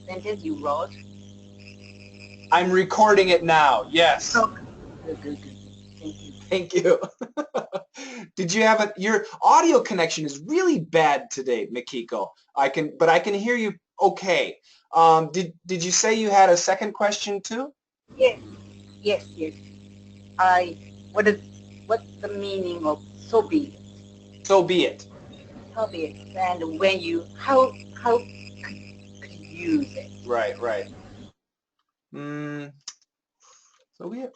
sentence you wrote? I'm recording it now. Yes. Oh, good. Thank you. Thank you. Did you have your audio connection is really bad today, Mikiko. But I can hear you okay. Did you say you had a second question too? Yes. What's the meaning of so be it? So be it. So be it. And when you, how could you use it? Right. So be it.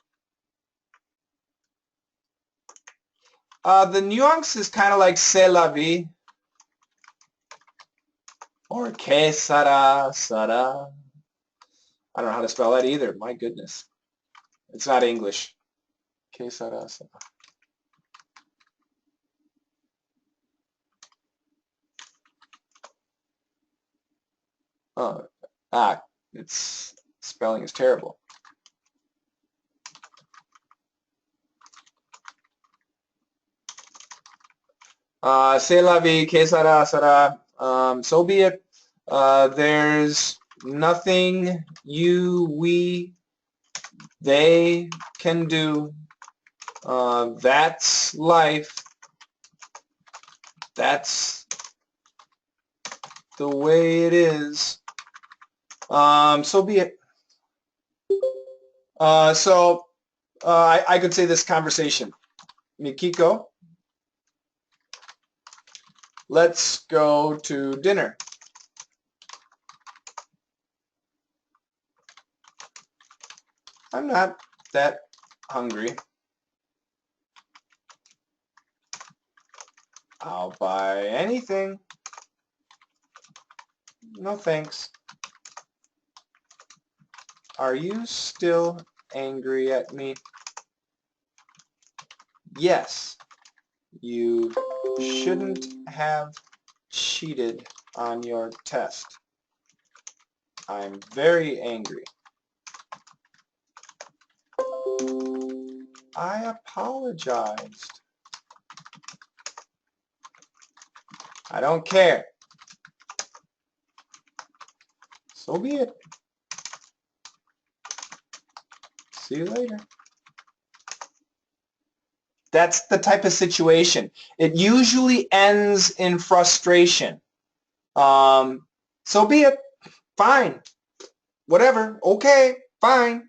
The nuance is kind of like c'est la vie or que sera, sera. I don't know how to spell that either. My goodness. It's not English. Que sera, sera. Oh, its spelling is terrible. C'est la vie, que sera, sera. So be it. There's nothing you, we, they can do. That's life. That's the way it is. So be it. I could say this conversation. Mikiko, let's go to dinner. I'm not that hungry. I'll buy anything. No thanks. Are you still angry at me? Yes. You shouldn't have cheated on your test. I'm very angry. I apologized. I don't care. So be it. See you later. That's the type of situation. It usually ends in frustration. So be it. Fine. Whatever. Okay. Fine.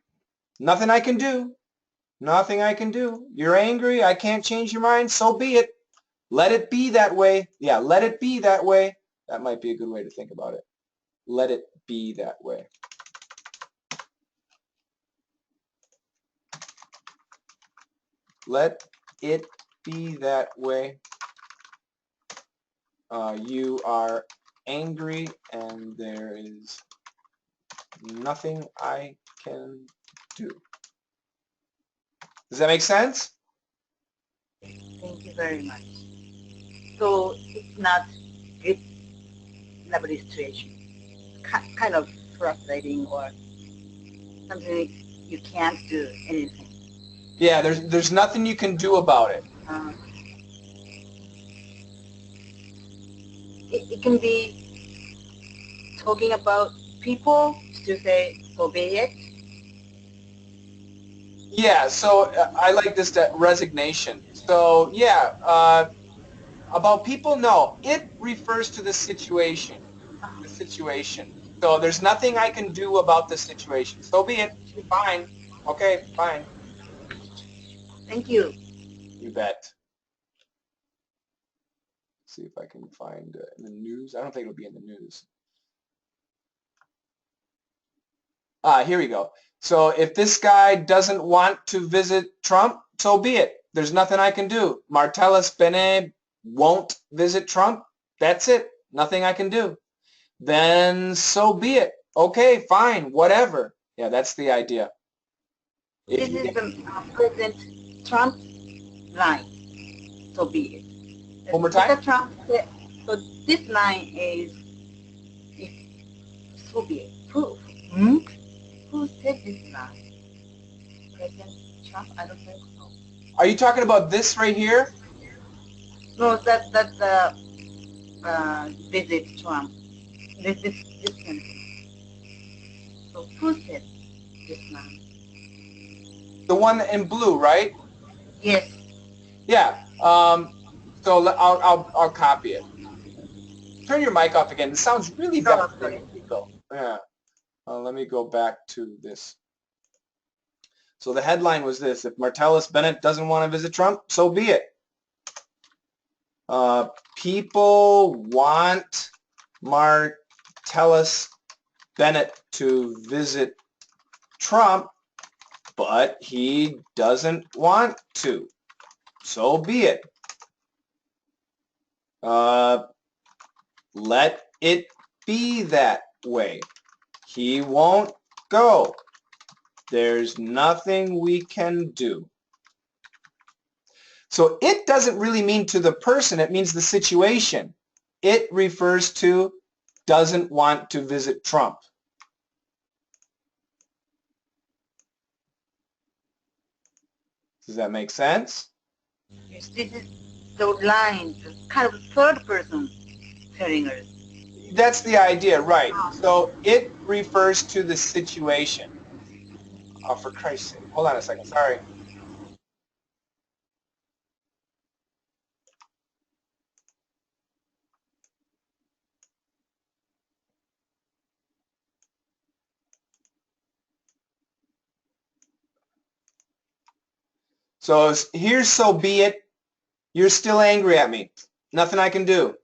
Nothing I can do. Nothing I can do. You're angry. I can't change your mind. So be it. Let it be that way. Yeah, let it be that way. That might be a good way to think about it. Let it be that way. Let it be that way. You are angry and there is nothing I can do. Does that make sense? Thank you very much. So it's not good, lovely situation. Kind of frustrating or something you can't do anything. Yeah, there's nothing you can do about it. It can be talking about people to say so be it. Yeah, so I like this resignation. So yeah, about people, no. It refers to the situation. The situation. So there's nothing I can do about the situation. So be it. Fine. Okay, fine. Thank you. You bet. See if I can find in the news. I don't think it'll be in the news. Here we go. So if this guy doesn't want to visit Trump, so be it. There's nothing I can do. Martellus Bene won't visit Trump. That's it. Nothing I can do. Then so be it. Okay, fine, whatever. Yeah, that's the idea. This is the President Trump line. So be it. One more time. Mr. Trump said, so this line is so be it. Who said this line? President Trump? I don't think so. Are you talking about this right here? No, that visit Trump. this kind of thing. So who said this man? The one in blue, right? Yes. Yeah. So I'll copy it. Turn your mic off again. It sounds really bad, Oh, sorry. Nico. Yeah. Let me go back to this. So the headline was this: if Martellus Bennett doesn't want to visit Trump, so be it. People want Martellus Bennett to visit Trump, but he doesn't want to. So be it. Let it be that way. He won't go. There's nothing we can do. So it doesn't really mean to the person, it means the situation. It refers to doesn't want to visit Trump. Does that make sense? Yes, this is the line, kind of third person telling us. That's the idea, right. So it refers to the situation. Oh, for Christ's sake. Hold on a second. Sorry. So here's so be it. You're still angry at me. Nothing I can do.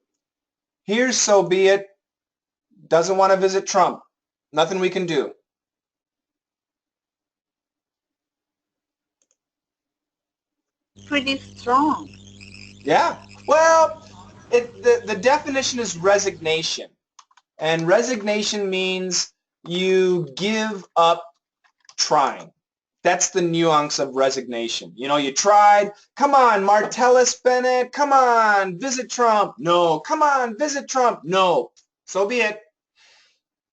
Here's so be it. Doesn't want to visit Trump. Nothing we can do. Pretty strong. Yeah. Well, the definition is resignation. And resignation means you give up trying. That's the nuance of resignation. You know, you tried. Come on, Martellus Bennett. Come on, visit Trump. No. Come on, visit Trump. No. So be it.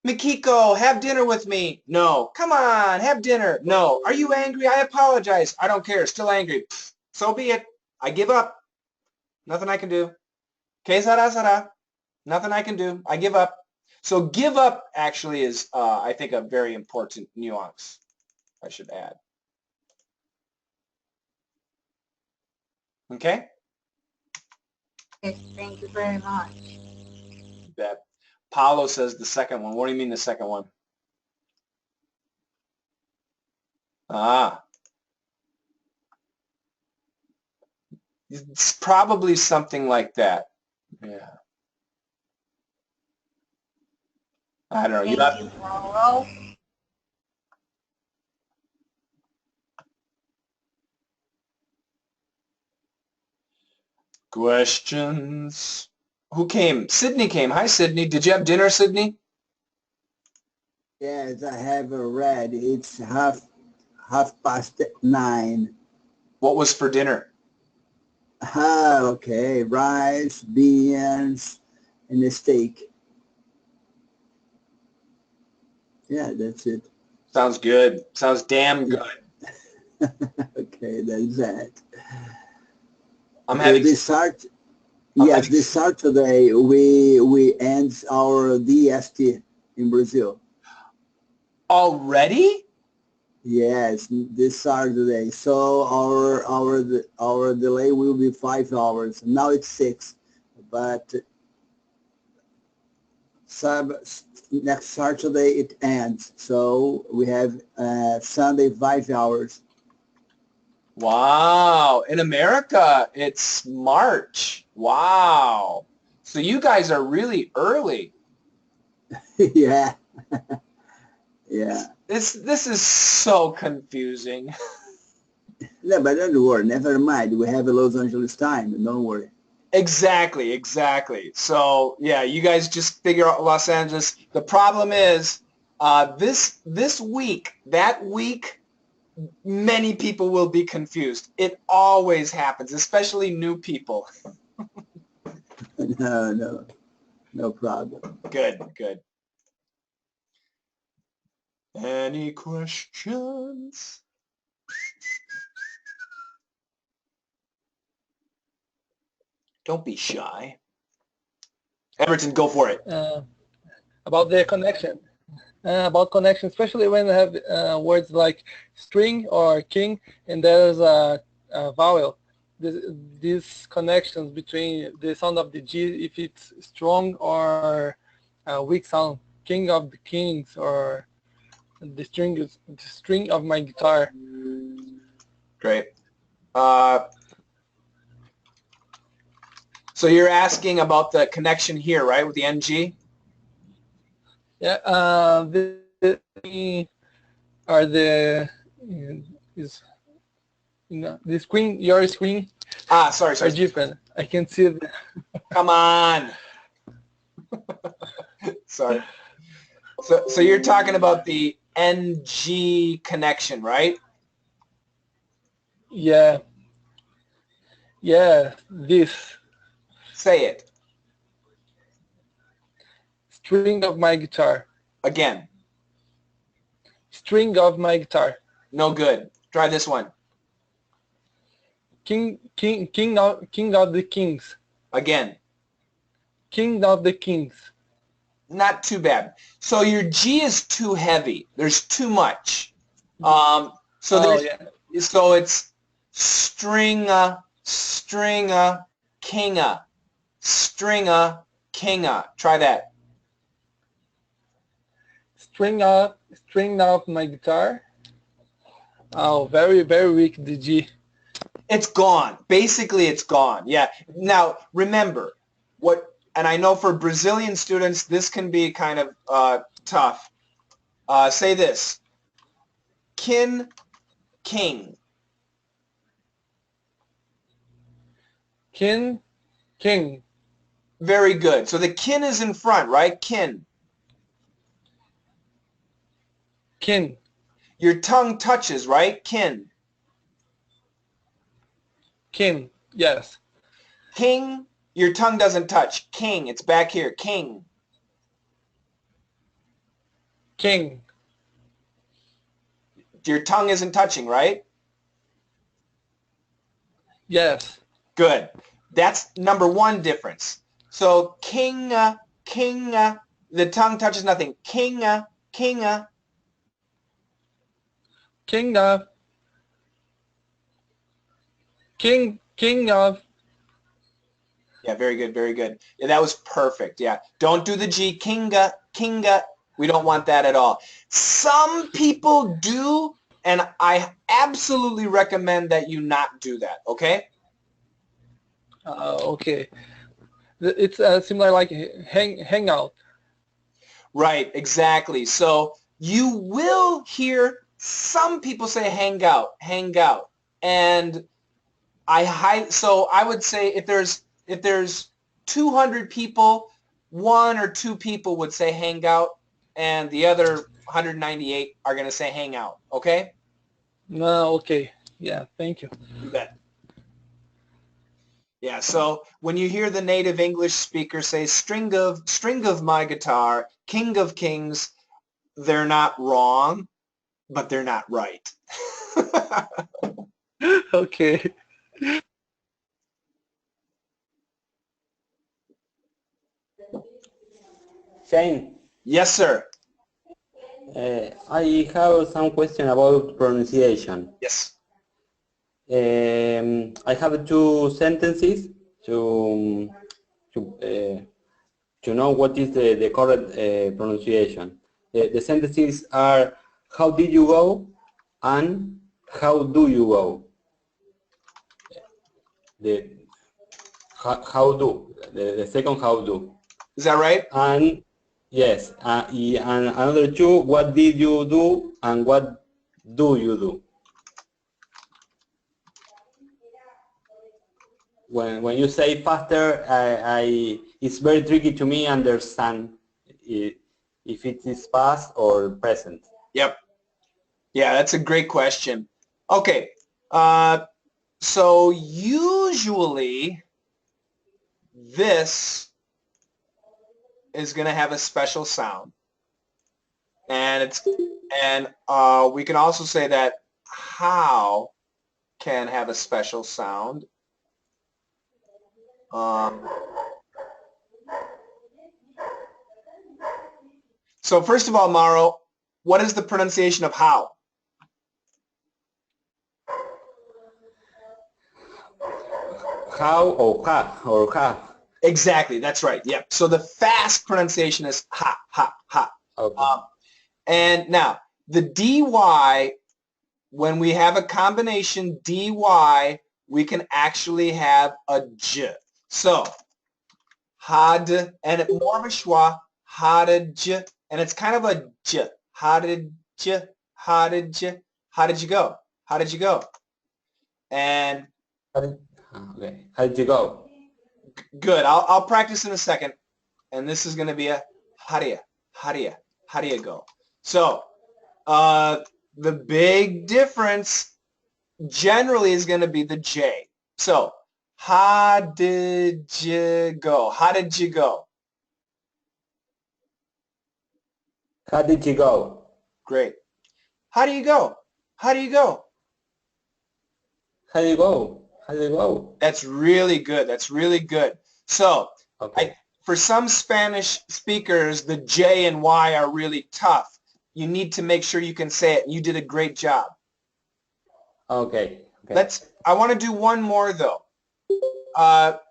Mikiko, have dinner with me. No. Come on, have dinner. No. Are you angry? I apologize. I don't care. Still angry. Pfft. So be it. I give up. Nothing I can do. Que sara sara. Nothing I can do. I give up. So give up actually is, I think, a very important nuance, I should add. Okay? Yes, thank you very much. That Paulo says the second one. What do you mean the second one? Ah, it's probably something like that. Yeah. I don't know. You Thank you, have Paulo. questions? Who came? Sydney came. Hi, Sydney. Did you have dinner, Sydney? Yes, I have read. It's half past 9. What was for dinner? Okay. Rice, beans, and a steak. Yeah, that's it. Sounds good. Sounds damn good. Okay, that's that. I'm Okay, having. I'm Yes, having. this Saturday we end our DST in Brazil. Already? Yes, this Saturday. So our delay will be 5 hours. Now it's 6, but next Saturday it ends. So we have Sunday 5 hours. Wow. In America, it's March. Wow. So you guys are really early. Yeah, yeah. This is so confusing. No, but don't worry. Never mind. We have a Los Angeles time. Don't worry. Exactly, exactly. So yeah, you guys just figure out Los Angeles. The problem is this week, that week, many people will be confused. It always happens, especially new people. No, no, no problem. Good, good. Any questions? Don't be shy. Everton, go for it. about the connection. About connection, especially when I have words like string or king, and there's a vowel. These connections between the sound of the G, if it's strong or weak sound, king of the kings, or the string of my guitar. Great. So you're asking about the connection here, right, with the NG? Yeah, are the is the screen, your screen Sorry. are different. I can see the Come on. Sorry. So you're talking about the NG connection, right? yeah, this Say it. string of my guitar. Again. String of my guitar. No good. Try this one. King of the kings. Again. King of the kings. Not too bad. So your G is too heavy. There's too much. So it's stringa, kinga, kinga. Try that. String of my guitar. Oh, very, very weak, the G. It's gone. Basically, it's gone. Yeah. Now, remember, and I know for Brazilian students, this can be kind of tough. Say this. Kin, king. King. Very good. So the kin is in front, right? Kin. Your tongue touches, right? Kin. Yes. King, your tongue doesn't touch. King, it's back here. King. Your tongue isn't touching, right? Yes. Good. That's number one difference. So king, the tongue touches nothing. King of. Yeah, very good, very good. Yeah, that was perfect. Yeah, don't do the G. Kinga. We don't want that at all. Some people do, and I absolutely recommend that you not do that, okay? Okay. It's similar like hangout. Right, exactly. So you will hear some people say hang out. And so I would say if there's 200 people, one or two people would say hang out, and the other 198 are going to say hang out. Okay? No, okay. Yeah, thank you. You bet. Yeah, so when you hear the native English speaker say string of my guitar, king of kings, they're not wrong, but they're not right. Okay. Shane, Yes, sir. I have some question about pronunciation. Yes. I have two sentences to know what is the correct pronunciation. The sentences are how did you go and how do you go. The the second how do. Is that right? And yes, and another two, what did you do and what do you do? When you say faster, it's very tricky to me understand if it is past or present. Yep. Yeah, that's a great question. Okay. So usually this is going to have a special sound. And we can also say that how can have a special sound. So first of all, Mauro, what is the pronunciation of how? How or ha. Exactly, that's right. Yep. So the fast pronunciation is ha, ha, ha. Okay. And now the dy, when we have a combination dy, we can actually have a j. So had, and more of a schwa, had j, and it's kind of a j. How did j? How did j? How did you go? How did you go? And Okay. How did you go? good. I'll practice in a second, and this is going to be a how do you go? So the big difference generally is going to be the J. So how did you go? How did you go? How did you go? Great. How do you go? How do you go? How do you go? How do you go? That's really good. That's really good. So Okay. for some Spanish speakers, the J and Y are really tough. You need to make sure you can say it. You did a great job. Okay. Okay. I want to do one more though.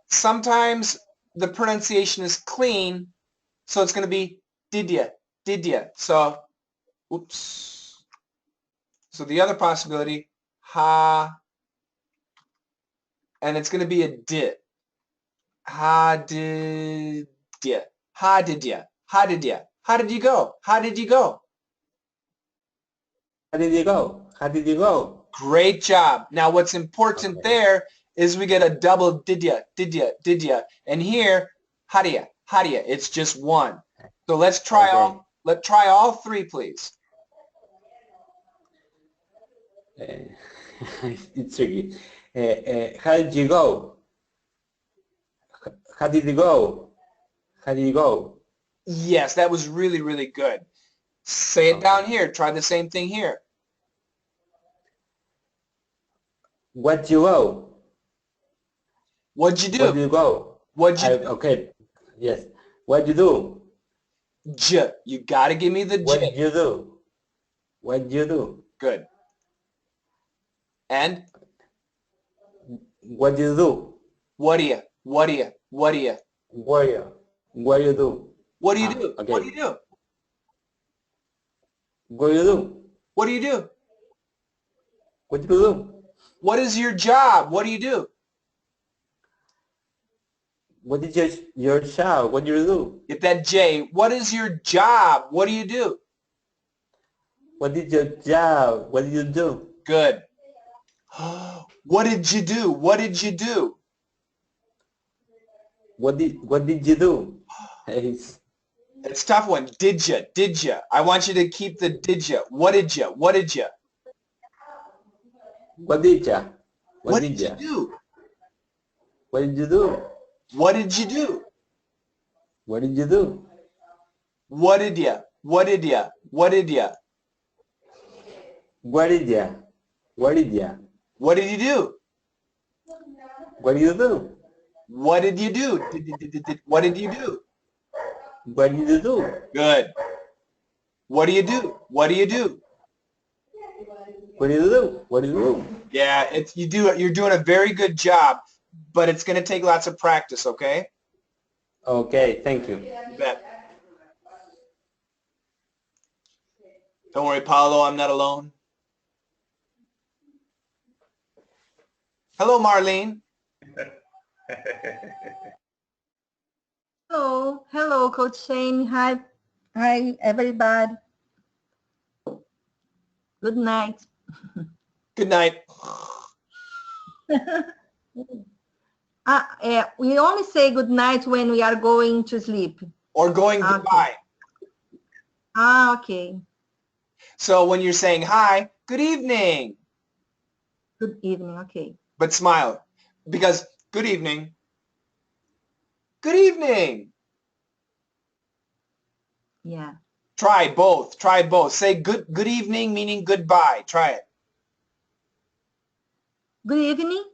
Sometimes the pronunciation is clean, so it's going to be did ya. So, oops. So the other possibility, ha, and it's going to be a did. Ha did ya. Ha did ya. How did ya? How did you go? How did you go? How did you go? How did you go? Great job. Now what's important Okay. there is we get a double did ya. And here, how do ya? It's just one. So let's try Okay. let's try all three, please. It's tricky. How did you go? How did you go? How did you go? Yes, that was really, really good. Say it down here. Try the same thing here. What you go? What'd you What do? do you go? What'd you do? Okay. Yes. What you do? J. You got to give me the What J. you do? What you do? Good. And What you do? what do you? What do you? What do you? What you do? What do you do? Okay. What do you do? What you do? What do you do? What you do? What is your job? What do you do? What is your job? What do you do? Get that J. What is your job? What do you do? What is your job? What do you do? Good. What did you do? What did you do? What did you do? It's It's a tough one. Did ya? Did ya? I want you to keep the did ya. What did ya? What did ya? what did ya? What did did you ya? do? What did you do? What did you do? What did you do? What did ya? What did ya? What did ya? What did ya? What did ya? What did you do? What did you do? What did you do? What did you do? What did you do? Good. What do you do? What do you do? What did you do? What did you do? Yeah, you're doing a very good job, but it's going to take lots of practice, okay? Okay, thank you. You bet. Don't worry, Paolo, I'm not alone. Hello, Marlene. Hello, Coach Shane. Hi, everybody. Good night. Good night. We only say good night when we are going to sleep. Or going Okay. goodbye. Okay. So when you're saying hi, good evening. Good evening. Okay. But smile. Because good evening. Good evening. Yeah. Try both. Try both. Say good evening meaning goodbye. Try it. Good evening.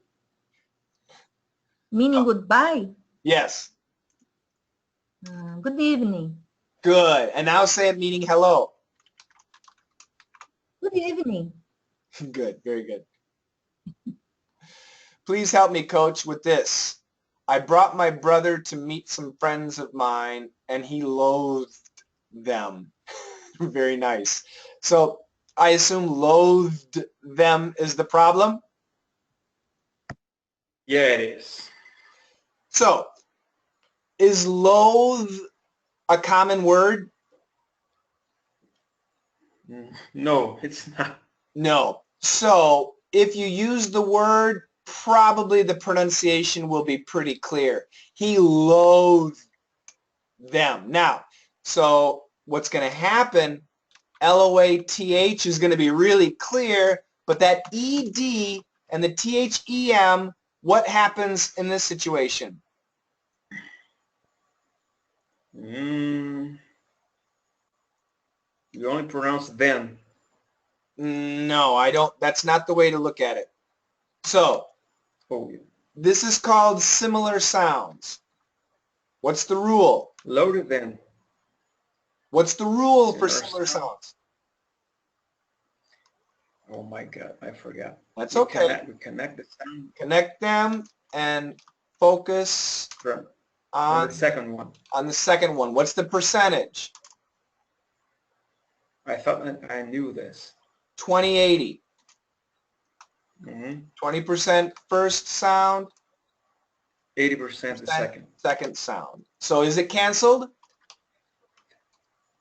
Meaning goodbye. Yes. Good evening. Good. And now say it meaning hello. Good evening. Good. Very good. Please help me, coach, with this. I brought my brother to meet some friends of mine, and he loathed them. Very nice. So I assume loathed them is the problem? Yeah, it is. So is loathe a common word? No, it's not. No. So if you use the word, probably the pronunciation will be pretty clear. He loathed them. Now, so what's going to happen, L-O-A-T-H is going to be really clear, but that E-D and the T-H-E-M, what happens in this situation? You only pronounce them. No, I don't. That's not the way to look at it. So Oh, yeah. this is called similar sounds. What's the rule? Loaded them. What's the rule for Similar similar sound. sounds? Oh my God, I forgot. That's we okay. We connect the sound Connect them and focus on the second one. on the second one. What's the percentage? I thought I knew this. 20-80. Mm-hmm. 20% first sound, 80% the second. second sound. So is it canceled?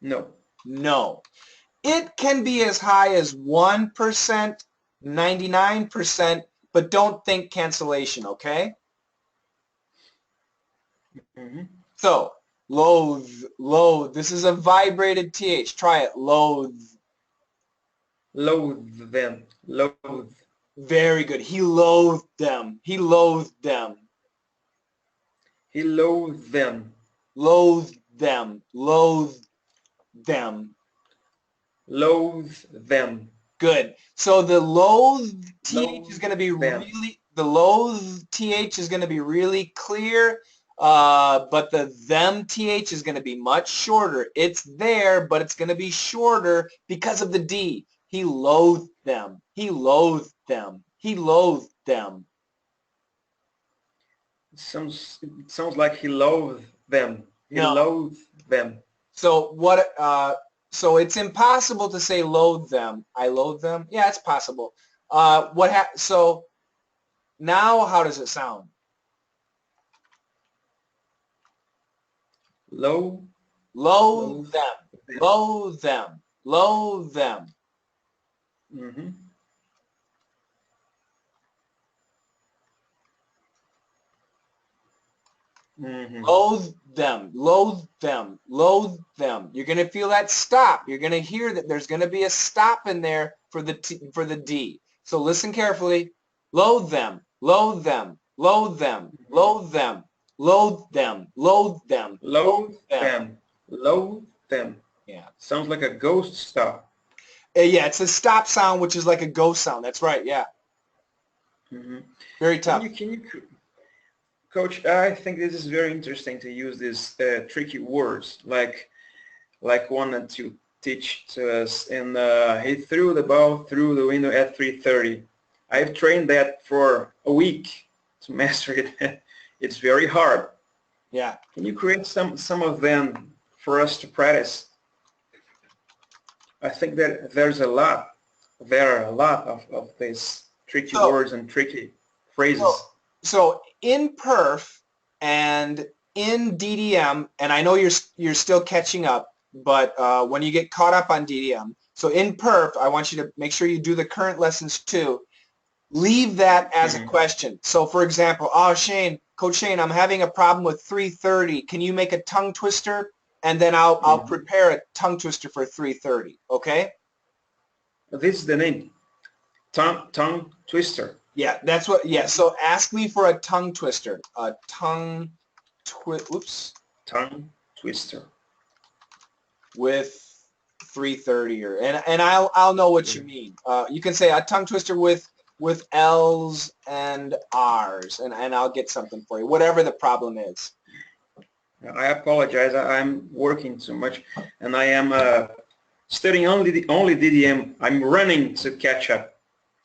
No. No. It can be as high as 1%, 99%, but don't think cancellation, okay? Mm-hmm. So, loathe, loathe. This is a vibrated TH. Try it. Loathe. Loathe them. Loathe. Very good. He loathed them. He loathed them. He loathed them. Loathed them. Loathed them. Loathe them. Good. So the loathe TH is Loathe going to be them. really, the loathe TH is going to be really clear, but the them TH is going to be much shorter. It's there, but it's going to be shorter because of the D. He loathed them. He loathed them. He loathed them. It sounds like he loathed them. He No. loathed them. So what? So it's impossible to say loathe them. I loathe them. Yeah, it's possible. So now, how does it sound? Loathe Loathe them. Loathe them. Loathe them. Mm-hmm. Mm-hmm. Loathe them. Loathe them. Loathe them. You're going to feel that stop. You're going to hear that there's going to be a stop in there for the D. So listen carefully. Loathe them. Loathe them. Loathe them. Loathe them. Loathe them. Loathe them. Loathe them. Loathe them. Yeah. Sounds like a ghost stop. Yeah, it's a stop sound, which is like a ghost sound. That's right. Yeah. Mm-hmm. Very tough. Can you, Coach? I think this is very interesting to use these tricky words, like one that you teach to us. And he threw the ball through the window at 3:30. I've trained that for a week to master it. It's very hard. Yeah. Can you create some of them for us to practice? I think that there are a lot of these tricky words and tricky phrases. So in PIRF and in DDM, and I know you're still catching up, but when you get caught up on DDM, so in PIRF, I want you to make sure you do the current lessons too. Leave that as a question. So for example, Coach Shane, I'm having a problem with 3:30. Can you make a tongue twister? And then I'll prepare a tongue twister for 3:30. Okay? This is the name. Tongue twister. Yeah, that's what. Yeah. So ask me for a tongue twister. A tongue Tongue twister. With 3:30 and I'll know what you mean. You can say a tongue twister with L's and R's, and I'll get something for you. Whatever the problem is. I apologize. I'm working too much, and I am studying only DDM. I'm running to catch up,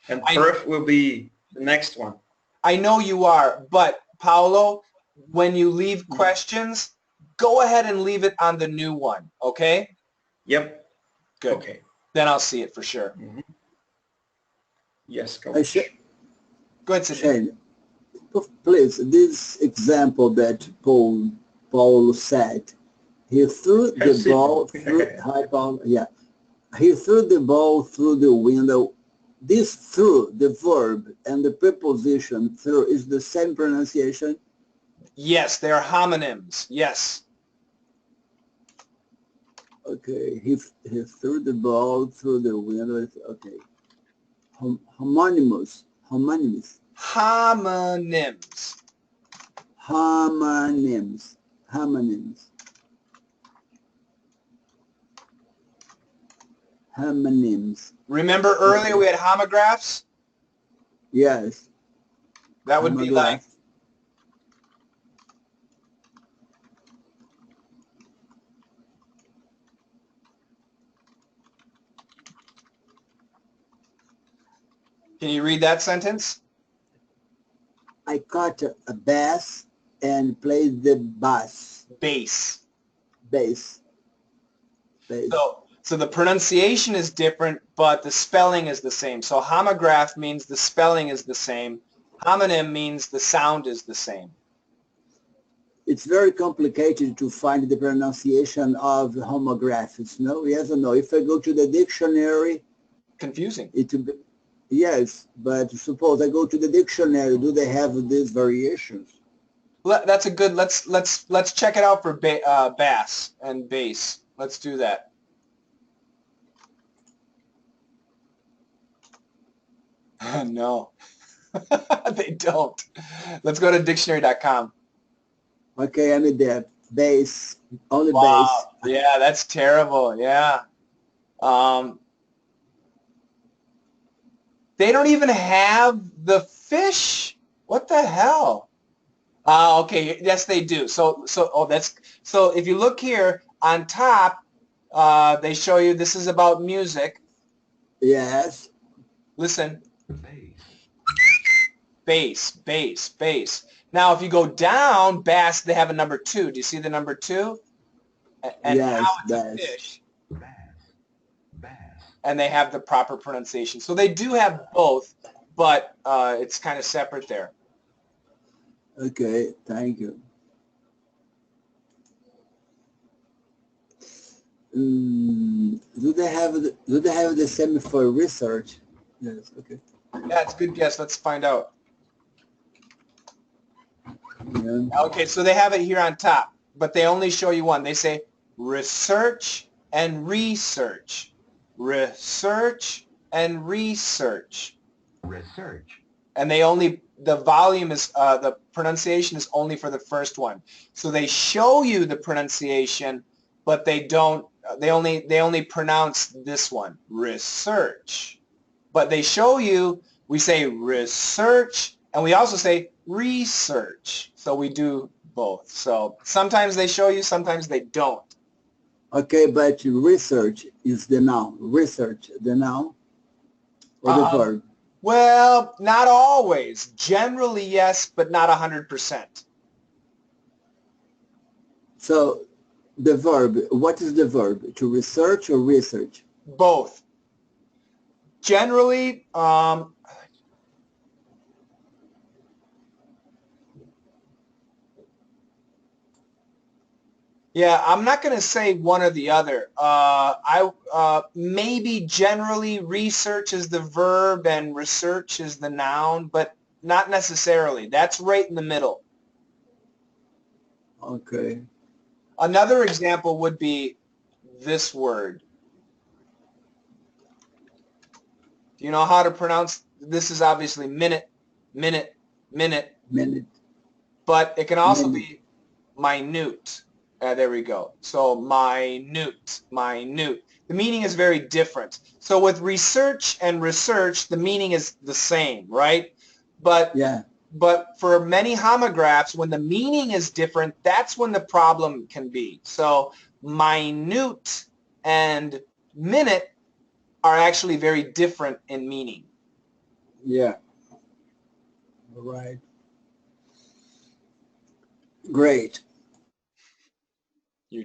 and PIRF will be the next one. I know you are, but Paolo, when you leave questions, go ahead and leave it on the new one, okay? Yep. Good. Okay. Then I'll see it for sure. Mm-hmm. Yes, Coach. Go ahead, Sidney. Please, this example that Paulo said, he threw the ball through. Hi, Paulo. Yeah, he threw the ball through the window. This through, the verb and the preposition through, is the same pronunciation? Yes, they are homonyms. Yes. Okay, he threw the ball through the window. Okay. Homonyms. Homonyms. Homonyms. Homonyms. Homonyms. Homonyms. Remember earlier we had homographs? Yes. That would be like, can you read that sentence? I caught a bass and played the bass. Bass. Bass. Bass. So the pronunciation is different, but the spelling is the same. So homograph means the spelling is the same. Homonym means the sound is the same. It's very complicated to find the pronunciation of homographs, no? Yes or no? If I go to the dictionary... Confusing. It will be, yes, but suppose I go to the dictionary, do they have these variations? That's a good, let's check it out for bass and bass. Let's do that. No, they don't. Let's go to dictionary.com. Okay, I'm there. Bass, only Wow. bass. Yeah, that's terrible. Yeah. They don't even have the fish. What the hell? Okay. Yes, they do. So if you look here on top, they show you this is about music. Yes. Listen. Bass, bass, bass. Now, if you go down, bass, they have a number 2. Do you see the number 2? And yes, now it's a fish. And they have the proper pronunciation. So they do have both, but it's kind of separate there. Okay, thank you. Do they have the same for research? Yes. Okay. Yeah, it's a good guess. Let's find out. Yeah. Okay, so they have it here on top, but they only show you one. They say research and research. Research and research. Research. And they only, the volume is, the pronunciation is only for the first one. So they show you the pronunciation, but they don't, they only pronounce this one, research. But they show you, we say research, and we also say research. So we do both. So sometimes they show you, sometimes they don't. Okay, but research is the noun. Research, the noun or the verb? Well, not always. Generally, yes, but not 100%. So the verb, what is the verb? To research or research? Both. Generally, yeah, I'm not going to say one or the other. Maybe generally research is the verb and research is the noun, but not necessarily. That's right in the middle. Okay. Another example would be this word. Do you know how to pronounce? This is obviously minute, minute, minute. Minute. But it can also be minute. There we go. So minute, minute. The meaning is very different. So with research and research, the meaning is the same, right? But yeah, but for many homographs, when the meaning is different, that's when the problem can be. So minute and minute are actually very different in meaning. Yeah. All right. Great.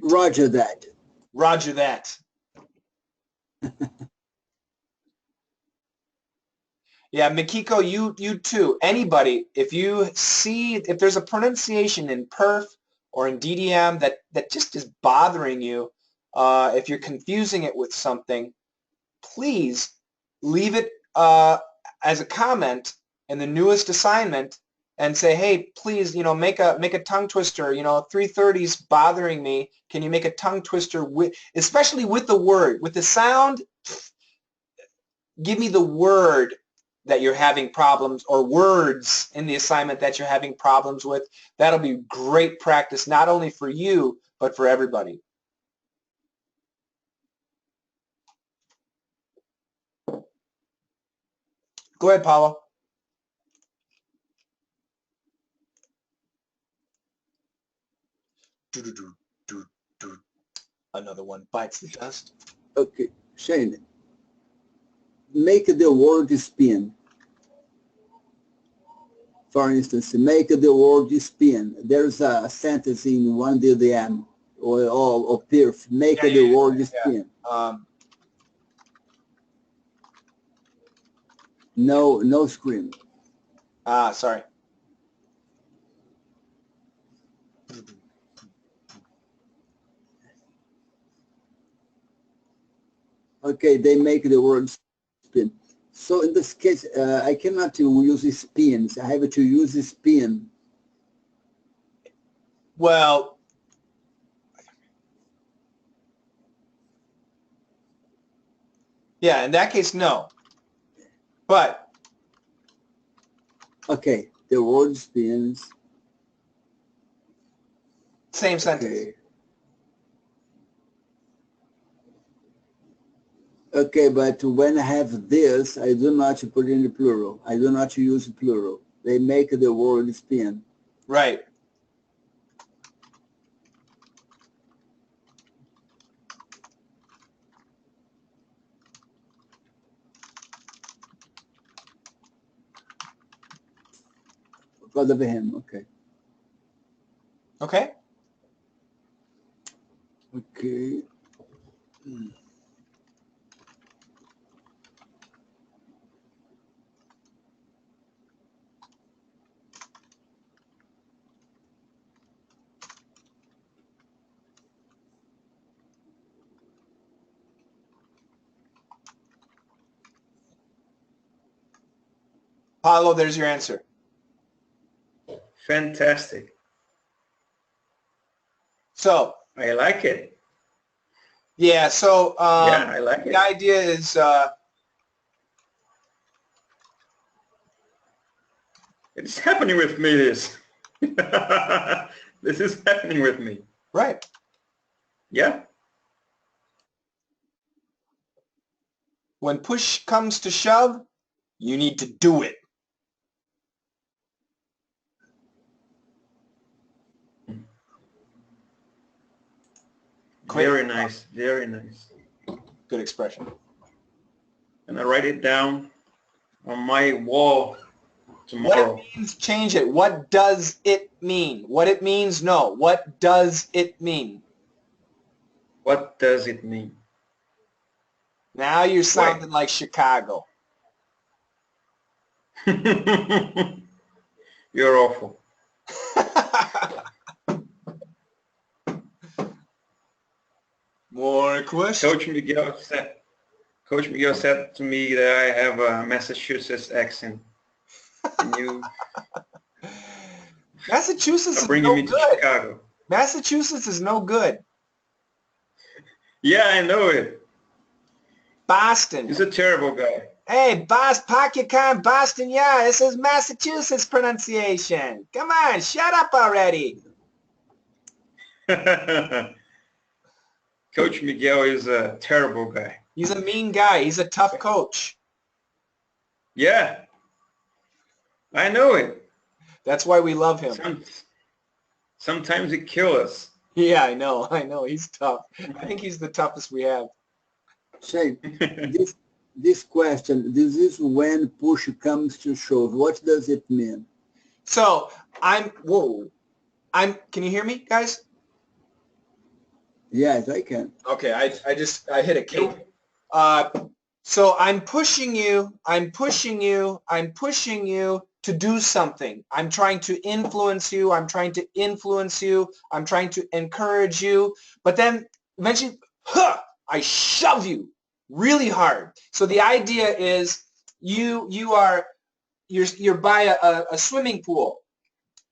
Roger that. Roger that. Yeah, Mikiko, you too. Anybody, if you see, if there's a pronunciation in PIRF or in DDM that just is bothering you, if you're confusing it with something, please leave it as a comment in the newest assignment and say, hey, please, make a tongue twister. 330's bothering me. Can you make a tongue twister especially with the word, with the sound? Give me the word that you're having problems, or words in the assignment that you're having problems with. That'll be great practice, not only for you, but for everybody. Go ahead, Paulo. Another one bites the dust. Okay, Shane, make the word spin. For instance, make the word spin. There's a sentence in one DDM or PIRF. Make the word spin. No screen. Sorry. Okay, they make the word spin. So in this case, I cannot use spins. I have to use spin. Well, yeah, in that case, no. But okay, the word spins. Same sentence. Okay, but when I have this, I do not put in the plural. I do not use plural. They make the word spin. Right. Because of him, okay. Okay. Okay. Paulo, there's your answer. Fantastic. So I like it. Yeah, so yeah, I like the it. idea is It's happening with me, this. This is happening with me. Right. Yeah. When push comes to shove, you need to do it. Very nice, very nice. Good expression. And I write it down on my wall tomorrow. What it means, change it. What does it mean? What it means, no. What does it mean? What does it mean? Now you're sounding like Chicago. You're awful. More questions? Coach Miguel said to me that I have a Massachusetts accent. Can you Massachusetts is bringing no me good. to Chicago? Massachusetts is no good. Yeah, I know it. Boston. He's a terrible guy. Hey, park your car in Boston, yeah. This is Massachusetts pronunciation. Come on, shut up already. Coach Miguel is a terrible guy. He's a mean guy. He's a tough coach. Yeah, I know it. That's why we love him. Sometimes it kills us. Yeah, I know. He's tough. I think he's the toughest we have. Shane, this question, this is when push comes to shove. What does it mean? So can you hear me, guys? Yes, I can. Okay, I hit a key. So I'm pushing you to do something. I'm trying to influence you, I'm trying to encourage you, but then eventually, I shove you really hard. So the idea is you're by a swimming pool.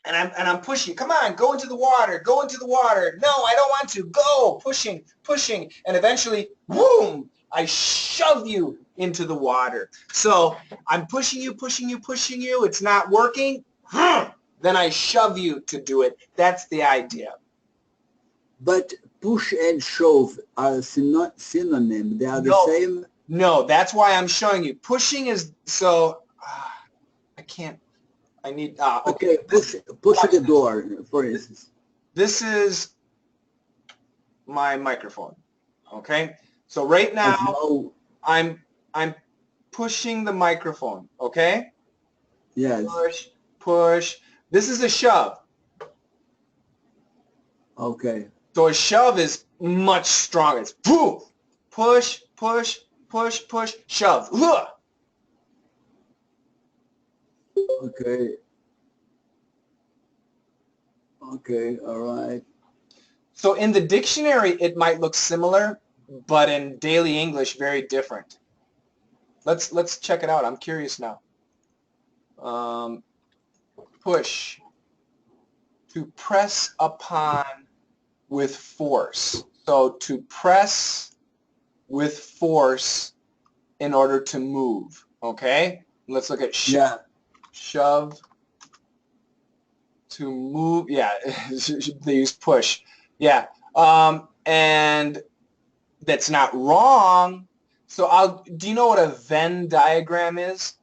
And I'm pushing you. Come on, go into the water. Go into the water. No, I don't want to. Go, pushing, and eventually, boom! I shove you into the water. So I'm pushing you. It's not working. Then I shove you to do it. That's the idea. But push and shove are synonym. They are the same. No, that's why I'm showing you. Pushing is so. I can't. I need. Okay, push the door, for instance. This is my microphone. Okay, so right now I'm pushing the microphone. Okay. Yes. Push. This is a shove. Okay. So a shove is much stronger. It's boom, push, shove. Okay. Okay, all right. So in the dictionary, it might look similar, but in daily English, very different. Let's check it out. I'm curious now. Push. To press upon with force. So to press with force in order to move. Okay? Let's look at shove. Yeah. Shove. To move. Yeah, they use push. Yeah. And that's not wrong. So do you know what a Venn diagram is?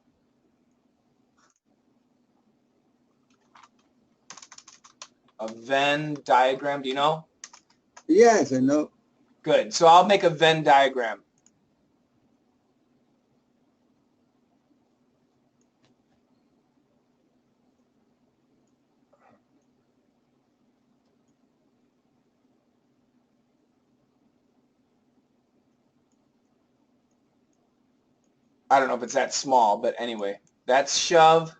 A Venn diagram, do you know? Yes, I know. Good. So I'll make a Venn diagram. I don't know if it's that small, but anyway, that's shove,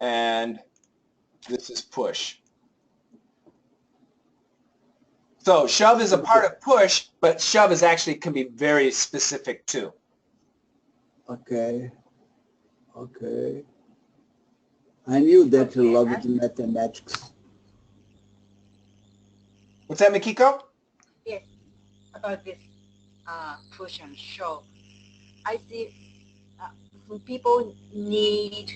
and this is push. So shove is a part of push, but shove is actually can be very specific too. Okay. Okay. I knew that you loved mathematics. What's that, Mikiko? Yes, about this push and shove. I see some people need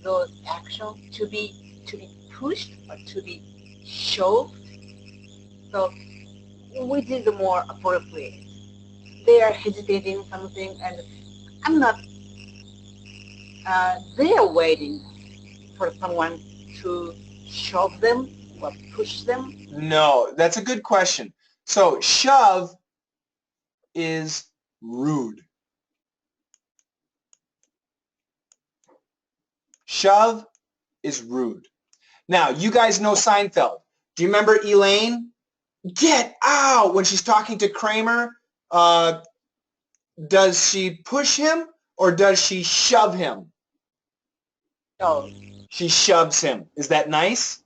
those actions to be pushed or to be shoved. So which is the more appropriate? They are hesitating something, and I'm not. They are waiting for someone to shove them or push them. No, that's a good question. So shove is rude. Shove is rude. Now, you guys know Seinfeld. Do you remember Elaine? Get out! When she's talking to Kramer, does she push him or does she shove him? No. She shoves him. Is that nice?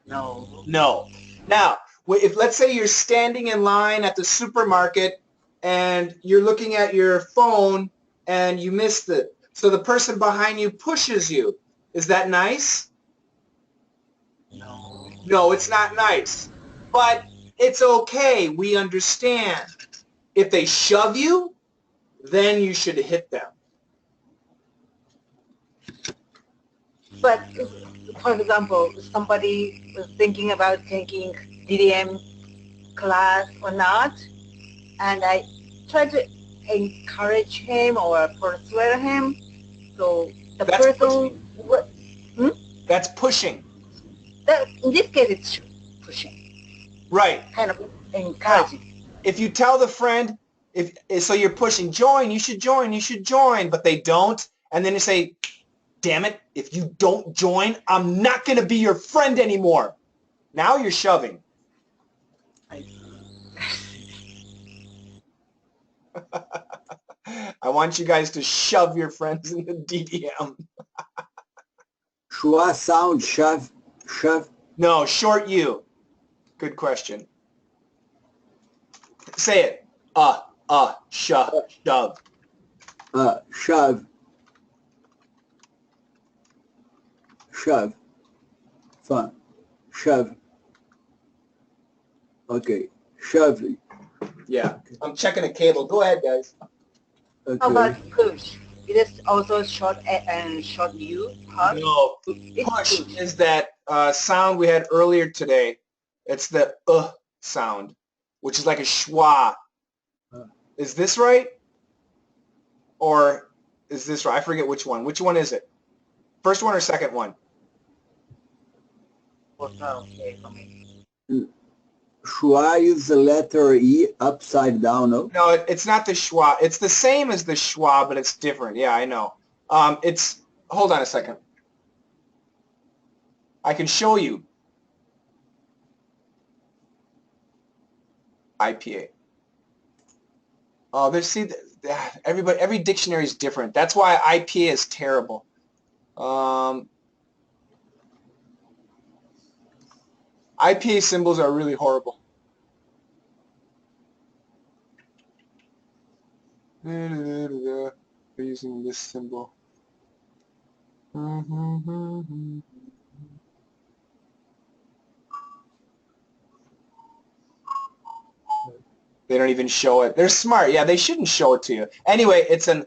No. No. Now, if let's say you're standing in line at the supermarket and you're looking at your phone and you missed it, so the person behind you pushes you. Is that nice? No. No, it's not nice. But it's okay. We understand. If they shove you, then you should hit them. But if, for example, somebody was thinking about taking DDM class or not, and I tried to encourage him or persuade him, so The That's person, That's pushing. in this case, it's pushing, Right. kind of Now, encouraging. if you tell the friend, so you're pushing, join, you should join, but they don't, and then you say, damn it, if you don't join, I'm not going to be your friend anymore. Now you're shoving. I want you guys to shove your friends in the DDM. Schwa sound, shove, shove. No, short U. Good question. Say it. Shove. Shove. Shove. Fun. Shove. Okay. Shove. Yeah. I'm checking a cable. Go ahead, guys. How Okay. about push? It is also short A and short U part. No, It's push is that sound we had earlier today. It's the sound, which is like a schwa. Is this right? Or is this right? I forget which one. Which one is it? First one or second one? Both are okay for me. Schwa is the letter E upside down, no? No, it's not the schwa. It's the same as the schwa, but it's different. Yeah, I know. Hold on a second. I can show you. IPA. Oh, every dictionary is different. That's why IPA is terrible. IPA symbols are really horrible. They're using this symbol. They don't even show it. They're smart. Yeah, they shouldn't show it to you. Anyway, it's an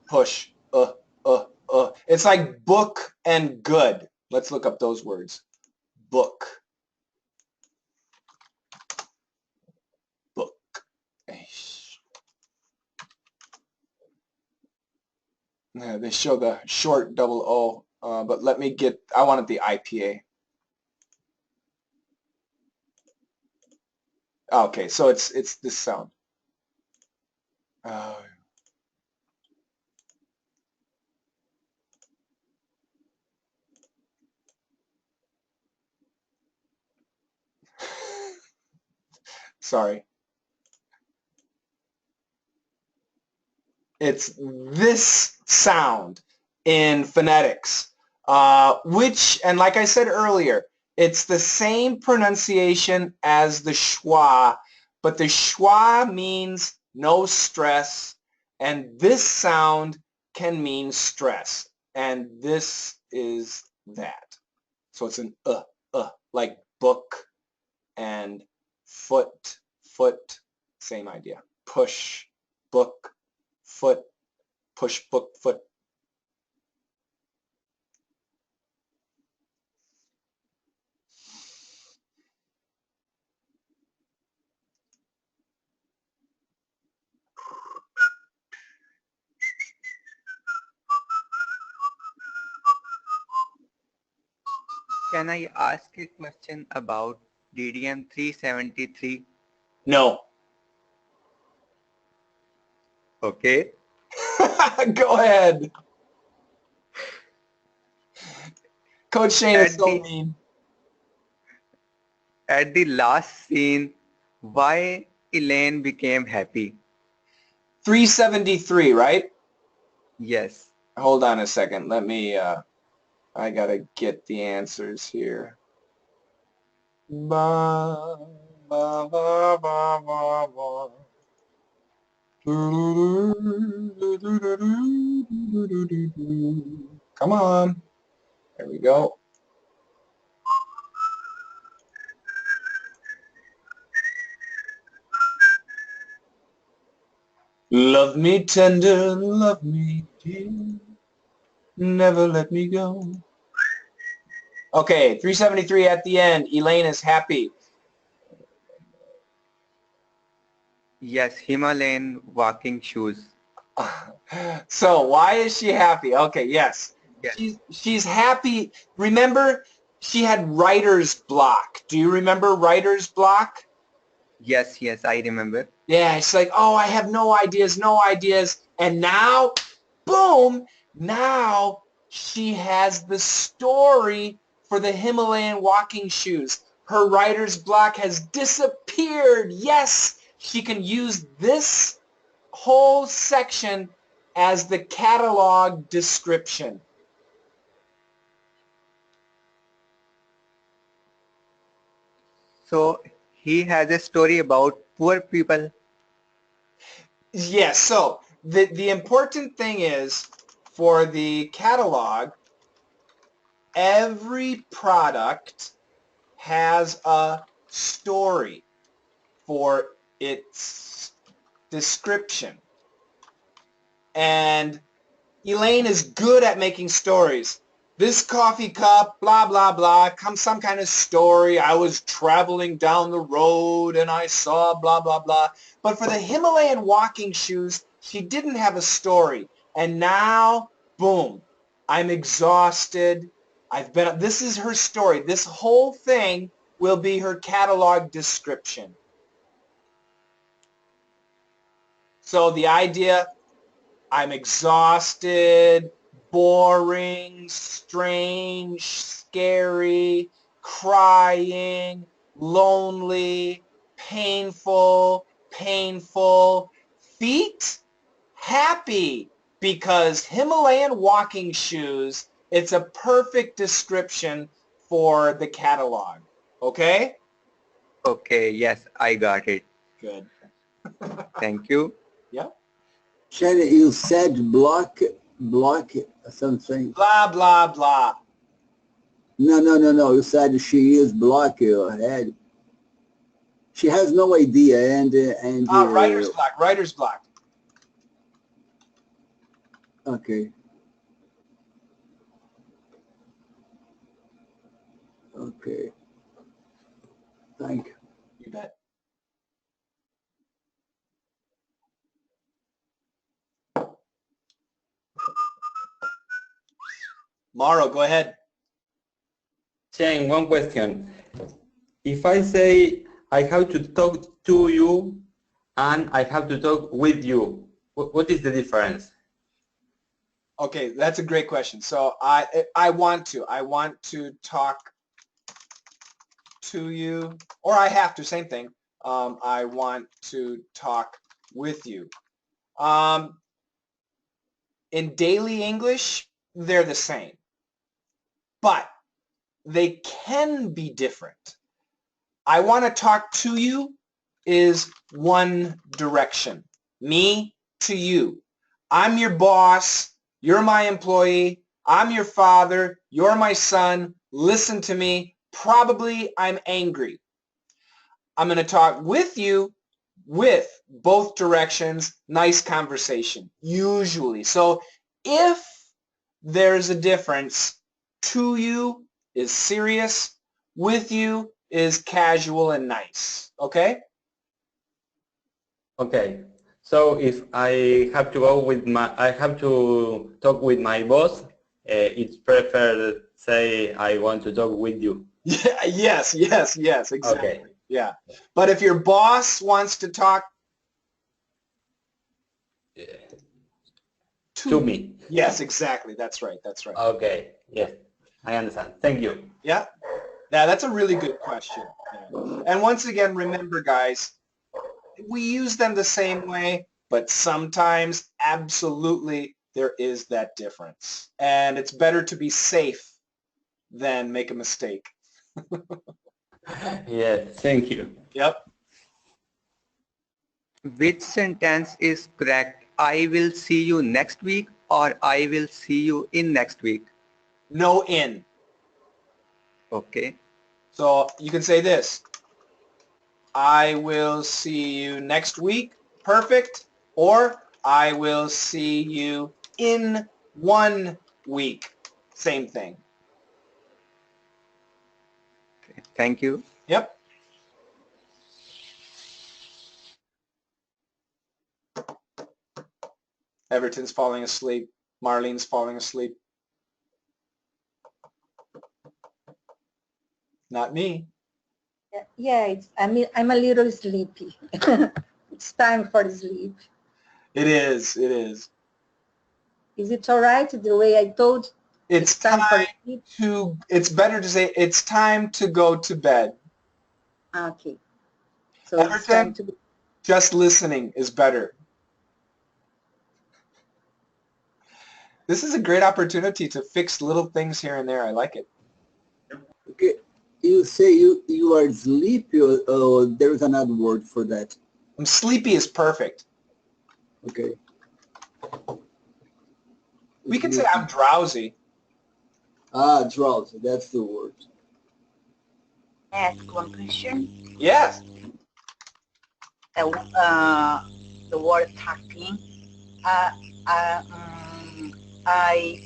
push. It's like book and good. Let's look up those words. Book. Book. Yeah, they show the short double O, but let me get, I wanted the IPA. Okay, so it's this sound. Sorry. It's this sound in phonetics, which, and like I said earlier, it's the same pronunciation as the schwa, but the schwa means no stress, and this sound can mean stress, and this is that. So it's an like book and foot, same idea. Push, book, foot, push, book, foot. Can I ask a question about DDM 373? No. Okay. Go ahead. Coach Shane is so mean. At the last scene, why Elaine became happy? 373, right? Yes. Hold on a second. Let me, I gotta get the answers here. Ba, ba, ba, ba, ba, ba. Come on. There we go. Love me tender, love me dear, never let me go. Okay, 373 at the end. Elaine is happy. Yes, Himalayan walking shoes. So why is she happy? Okay, yes. Yes. She's happy. Remember, she had writer's block. Do you remember writer's block? Yes, yes, I remember. Yeah, it's like, oh, I have no ideas, no ideas. And now, boom, now she has the story for the Himalayan walking shoes. Her writer's block has disappeared. Yes, she can use this whole section as the catalog description. So he has a story about poor people. Yes, so the important thing is for the catalog, every product has a story for its description. And Elaine is good at making stories. This coffee cup, blah, blah, blah, comes some kind of story. I was traveling down the road and I saw blah, blah, blah. But for the Himalayan walking shoes, she didn't have a story. And now, boom, I'm exhausted. This is her story. This whole thing will be her catalog description. So the idea, I'm exhausted, boring, strange, scary, crying, lonely, painful, feet, happy, because Himalayan walking shoes, it's a perfect description for the catalog. Okay? Okay, yes, I got it. Good. Thank you. Yep. Shannon, you said block something. Blah, blah, blah. No. You said she is block your head. She has no idea, and Writer's block, writer's block. okay. Okay. Thank you. You bet. Mauro, go ahead. Shane, one question. If I say I have to talk to you and I have to talk with you, what is the difference? Okay, that's a great question. So I want to talk to you, or I have to, same thing. I want to talk with you. In daily English, they're the same, but they can be different. I want to talk to you is one direction. Me to you. I'm your boss. You're my employee. I'm your father. You're my son. Listen to me. Probably I'm angry. I'm going to talk with you with both directions. Nice conversation, usually. So if there's a difference, to you is serious, with you is casual and nice. Okay? Okay. So if I have to go with I have to talk with my boss, it's preferred say I want to talk with you. Yeah, yes, exactly. Okay. Yeah. But if your boss wants to talk To me. Yes, exactly. That's right. Okay. Yes. I understand. Thank you. Yeah. Yeah, that's a really good question. Yeah. And once again, remember, guys, we use them the same way, but sometimes absolutely there is that difference. And it's better to be safe than make a mistake. Yes. Thank you. Yep. Which sentence is correct? I will see you next week or I will see you in next week. No in. Okay. So you can say this. I will see you next week. Perfect. Or I will see you in 1 week. Same thing. Thank you. Yep. Everton's falling asleep. Marlene's falling asleep. Not me. Yeah, I'm a little sleepy. It's time for sleep. It is. It is. Is it all right the way I told? It's time for time sleep? it's better to say it's time to go to bed. Okay. So it's Everton, time to go. just listening is better. This is a great opportunity to fix little things here and there. I like it. Okay. You say you are sleepy, or there's another word for that? I'm sleepy is perfect. Okay. We can say I'm drowsy. Ah, drowsy. That's the word. Ask one question. Yes. The word tucking. I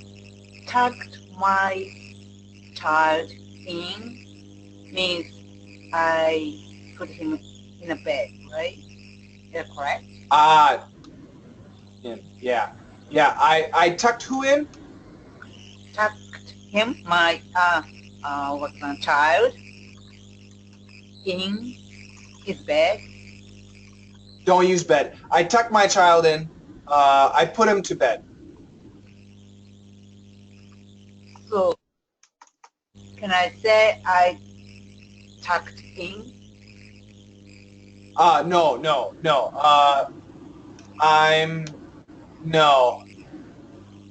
tucked my child in means I put him in a bed, right? Is that correct? Yeah. Yeah, I tucked who in? Tucked him, my child, in his bed. Don't use bed. I tucked my child in. I put him to bed. So, can I say I tucked in? No. No.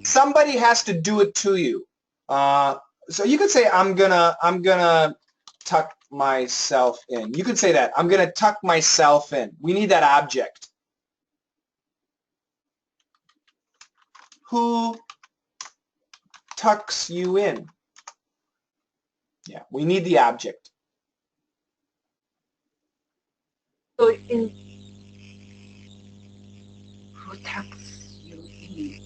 Somebody has to do it to you. So you could say I'm gonna tuck myself in. You could say that. I'm gonna tuck myself in. We need that object. Who tucks you in? Yeah, we need the object. So in who tucks you in?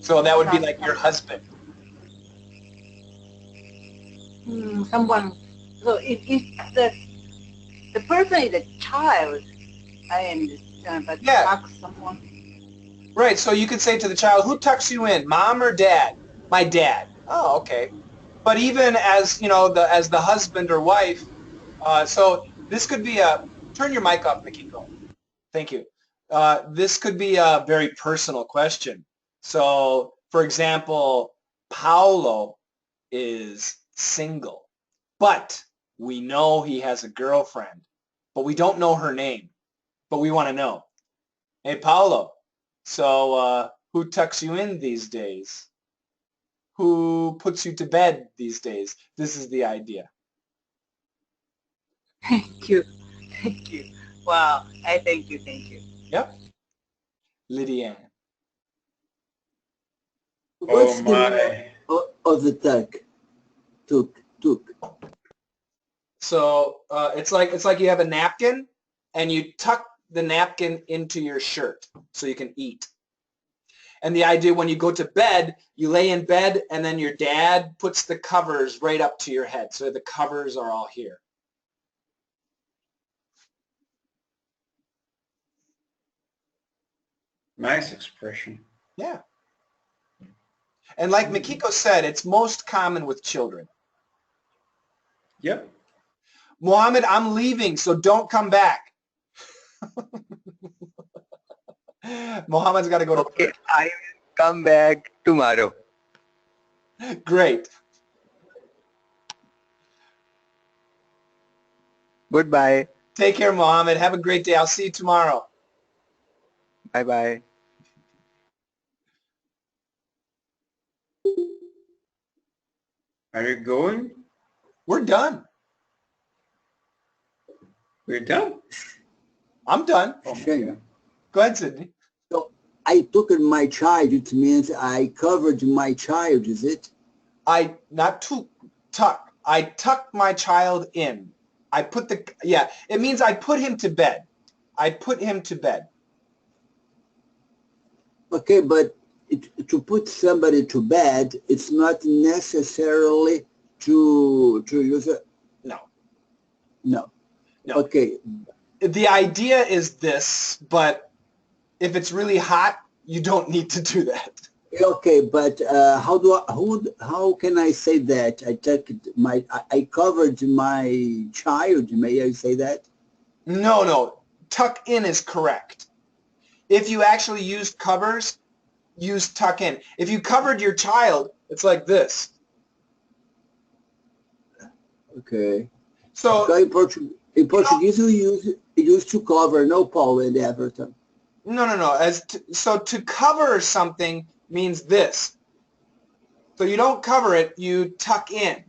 So that would be like your husband. Someone. So if the person is a child, I understand, but Yeah. tuck someone. Right, so you could say to the child, who tucks you in, mom or dad? My dad. Oh, okay. But even as, as the husband or wife, so this could be turn your mic off, Mikiko. Thank you. This could be a very personal question. So, for example, Paolo is single, but we know he has a girlfriend, but we don't know her name, but we want to know. Hey, Paolo, so who tucks you in these days? Who puts you to bed these days? This is the idea. Thank you. Thank you. Wow. I thank you. Yep. Lydia. What's Oh the my. meaning of the tuck? Took. So it's like you have a napkin and you tuck the napkin into your shirt so you can eat. And the idea when you go to bed, you lay in bed and then your dad puts the covers right up to your head. So the covers are all here. Nice expression. Yeah. And like Mikiko said, it's most common with children. Yep. Mohammed, I'm leaving, so don't come back. Mohammed's got to go to Okay, work. I will come back tomorrow. Great. Goodbye. Take care, Mohammed. Have a great day. I'll see you tomorrow. Bye-bye. Are you going? We're done. We're done? I'm done. Oh my Shame. God. Go ahead, Sydney. So I took my child. It means I covered my child. Is it? Not to tuck. I tucked my child in. It means I put him to bed. I put him to bed. Okay, but to put somebody to bed, it's not necessarily to use a... No. No. No. Okay. The idea is this, but If it's really hot, you don't need to do that. Okay, but how can I say that? I covered my child. May I say that? No. Tuck in is correct. If you actually used covers, use tuck in. If you covered your child, it's like this. Okay. So in Portuguese, we use to cover, no Paulo and Everton. No. So to cover something means this. So you don't cover it, you tuck in.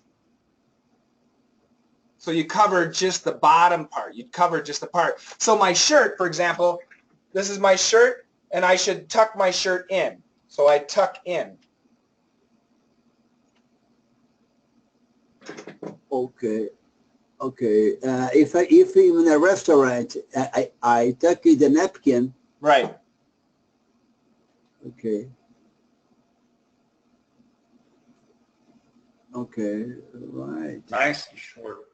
So you cover just the bottom part. You cover just the part. So my shirt, for example, this is my shirt, and I should tuck my shirt in. So I tuck in. Okay. Okay. If I'm in a restaurant, I tuck in the napkin. Right. Okay. Okay. Right. Nice and short.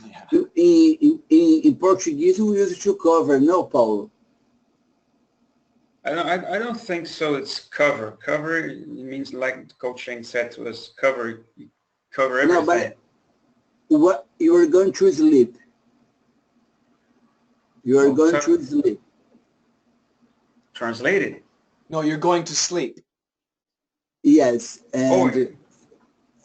Yeah. In Portuguese, we use to cover, no, Paulo? I don't think so. It's cover. Cover means, like Coach Shane said to us, cover. You cover everything. No, but what you are going to sleep? You are going to sleep. Translated. No, you're going to sleep. Yes, and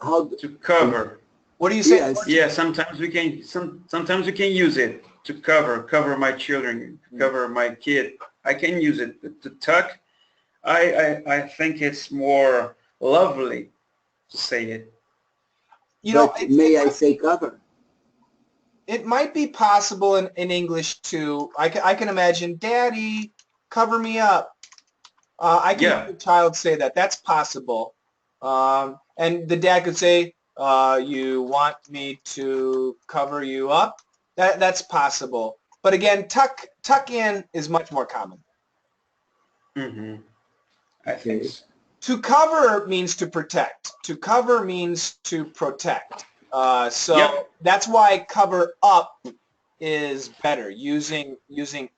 how to cover. What do you say? Yes. Yeah, sometimes we can use it to cover my children, cover my kid. I can use it to tuck. I think it's more lovely to say it. You know, but may I say cover? It might be possible in English too. I can imagine, Daddy, cover me up. I can hear the child say that. That's possible. And the dad could say, you want me to cover you up? That's possible. But again, tuck in is much more common. Mm-hmm. I think so. To cover means to protect. To cover means to protect. That's why cover up is better. Using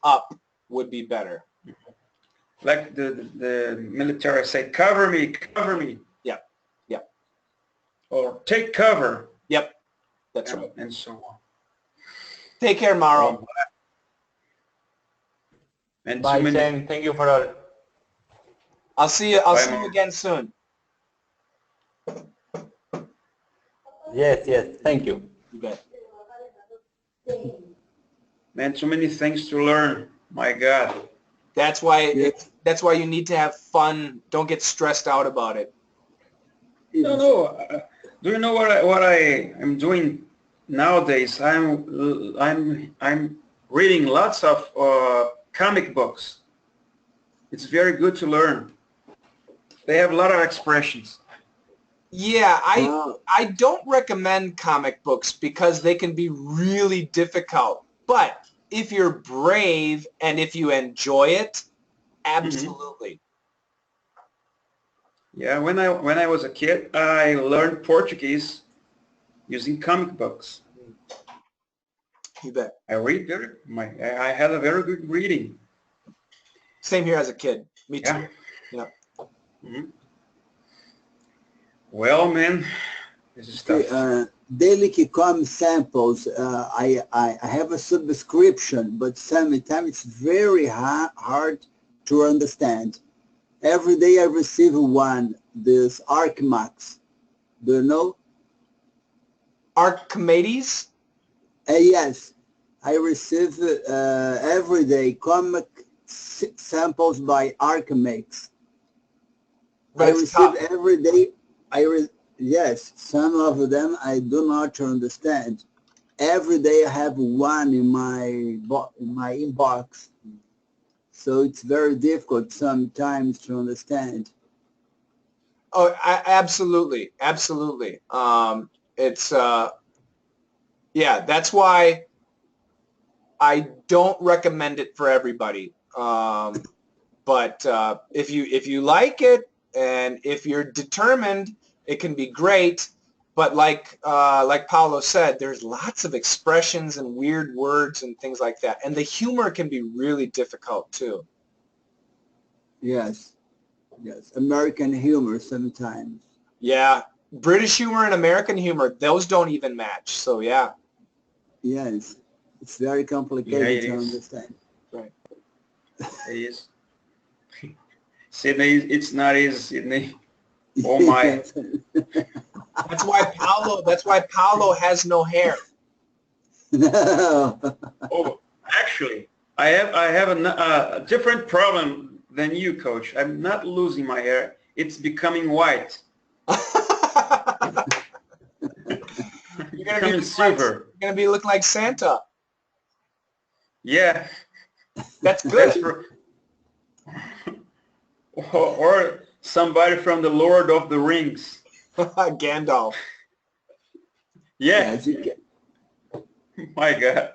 up would be better. Like the military say, cover me, cover me. Yep. Or take cover. Yep. That's right. And so on. Take care, Mauro. And bye, Shane. Thank you for all. I'll see you again soon. Yes. Thank you. You bet. Man, too many things to learn. My God. That's why you need to have fun. Don't get stressed out about it. No. Do you know what I am doing nowadays? I'm reading lots of comic books. It's very good to learn. They have a lot of expressions. Yeah, I don't recommend comic books because they can be really difficult. But if you're brave and if you enjoy it, absolutely. Yeah, when I was a kid, I learned Portuguese using comic books. You bet. I had a very good reading. Same here as a kid. Me too. Yeah. Mm-hmm. Well, man, this is tough. Daily Kicom samples, I have a subscription, but sometimes it's very hard to understand. Every day I receive one, this Archimedes. Do you know? Archimedes? Yes. I receive every day comic samples by Archimedes. But I receive every day. Yes, some of them I do not understand. Every day I have one in my inbox. So it's very difficult sometimes to understand. Oh, absolutely. It's that's why I don't recommend it for everybody. But if you like it and if you're determined, it can be great. But like Paulo said, there's lots of expressions and weird words and things like that, and the humor can be really difficult too. Yes. Yes. American humor sometimes. Yeah. British humor and American humor, those don't even match. So yeah. Yes. It's very Yeah, complicated it to is. understand. Right. It is. Sydney, it's not easy, Sydney. Oh my. That's why Paulo has no hair. No. Oh, actually, I have a different problem than you, Coach. I'm not losing my hair. It's becoming white. You're Becoming silver. gonna be looking like Santa. Yeah, That's that's good. for, or somebody from the Lord of the Rings. Gandalf. Yeah, Yes, you can. my God.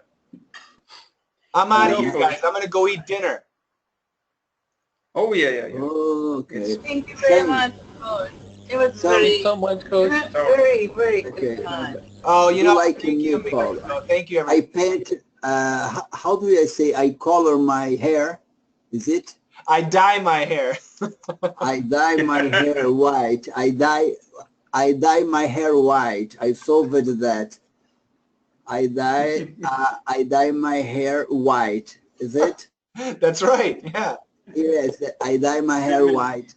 I'm out of No, here, Coach. guys. I'm gonna go eat dinner. Oh yeah, yeah, yeah. Oh, okay. It's Thank you very Shane, much, Coach. It was Some- very, So much, Coach. very good okay. time. Oh, you Do know, like thank you, me, Paul. Thank you, I everyone. paint, how do I say, I color my hair, is it? I dye my hair. I dye my hair white. I dye my hair white. I solved that. I dye my hair white. Is it? That's right. Yeah. Yes, I dye my hair white.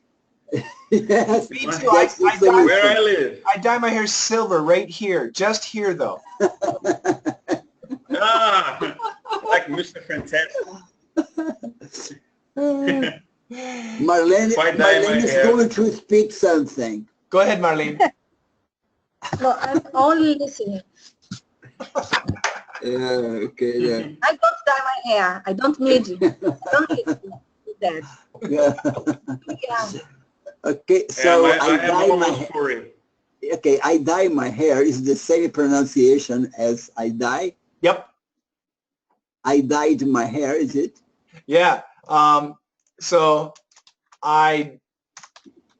Yes, Me My- too. that's the solution. Where I live. I dye my hair silver right here, just here though. Ah, like Mr. Fantastic. Marlene, If I dye my Marlene is hair. going to speak something. Go ahead, Marlene. No, I'm only listening. Okay, yeah. I don't dye my hair. I don't need to. I don't need to do that. Yeah. Yeah. Okay, Yeah, so I I am dye my almost 40. okay, I dye my hair is the same pronunciation as I dye. Yep. I dyed my hair, is it? Yeah. So I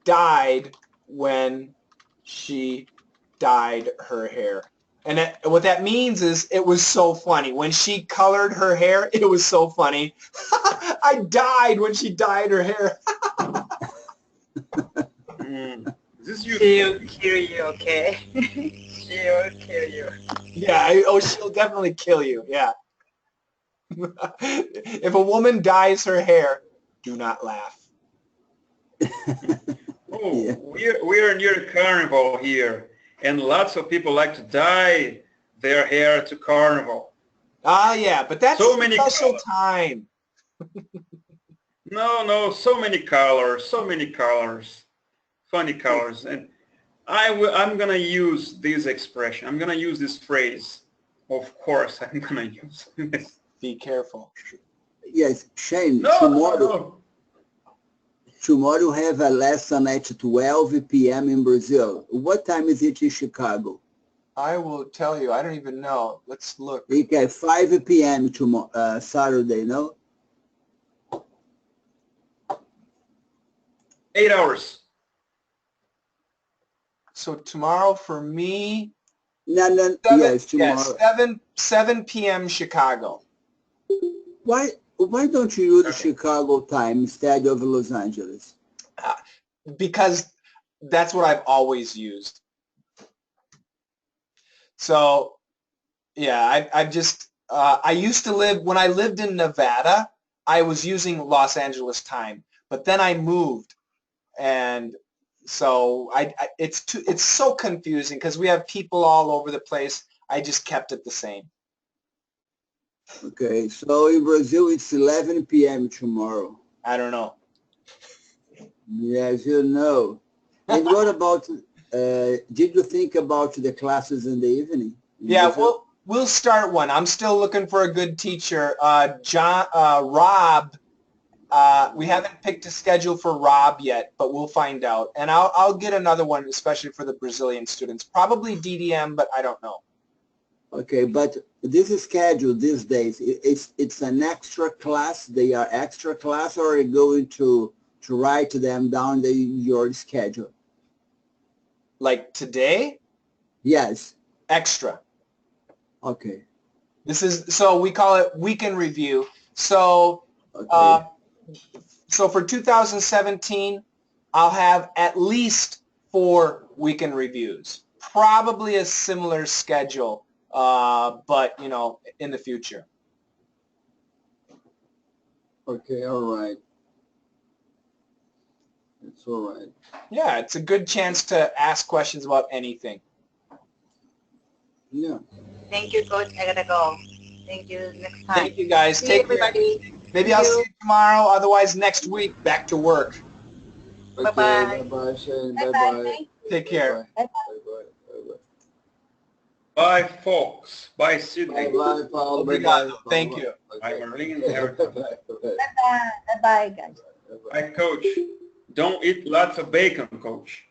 died when she dyed her hair. And what that means is it was so funny. When she colored her hair, it was so funny. I died when she dyed her hair. This is you. She'll kill you, okay? She'll kill you. Yeah. She'll definitely kill you. Yeah. If a woman dyes her hair, do not laugh. Oh, Yeah. we're near the carnival here, and lots of people like to dye their hair to carnival. Ah, yeah, but that's So a many special colors. time. No, so many colors, funny colors, and I'm gonna use this expression. I'm gonna use this phrase. Of course, I'm gonna use this. Be careful. Yes, Shane, No, tomorrow have a lesson at 12 p.m. in Brazil. What time is it in Chicago? I will tell you. I don't even know. Let's look. Okay, 5 p.m. tomorrow, Saturday, no? 8 hours. So tomorrow for me, No, yes, tomorrow. 7 p.m. Chicago. Why don't you use Chicago time instead of Los Angeles? Because that's what I've always used. So, yeah, I've just, I used to live, when I lived in Nevada, I was using Los Angeles time, but then I moved. And so it's so confusing because we have people all over the place. I just kept it the same. Okay, so in Brazil it's 11 p.m. tomorrow. I don't know. Yes, you know. And what about, did you think about the classes in the evening? Yeah, we'll start one. I'm still looking for a good teacher. Rob, we haven't picked a schedule for Rob yet, but we'll find out. And I'll get another one, especially for the Brazilian students. Probably DDM, but I don't know. Okay, but this is scheduled these days. It's an extra class. They are extra class, or are you going to write them down your schedule? Like today? Yes. Extra. Okay. So we call it weekend review. So Okay. So for 2017, I'll have at least 4 weekend reviews. Probably a similar schedule, but you know, in the future. Okay, all right. It's all right. Yeah, it's a good chance to ask questions about anything. Yeah. Thank you, Coach. I gotta go. Thank you. Next time. Thank you, guys. See Take you, everybody. care. Maybe Thank I'll you. see you tomorrow. Otherwise, next week, back to work. Okay, Bye-bye. bye-bye, Shane. Bye-bye. Bye-bye. Take care. Bye-bye. Bye-bye. Bye, folks. Bye, Sydney. Bye-bye, Paulo. Obrigado. Bye-bye. Thank you. Bye, Okay. Marlene. Everything. Bye-bye. Bye-bye, guys. Bye-bye. Bye, Coach. Don't eat lots of bacon, Coach.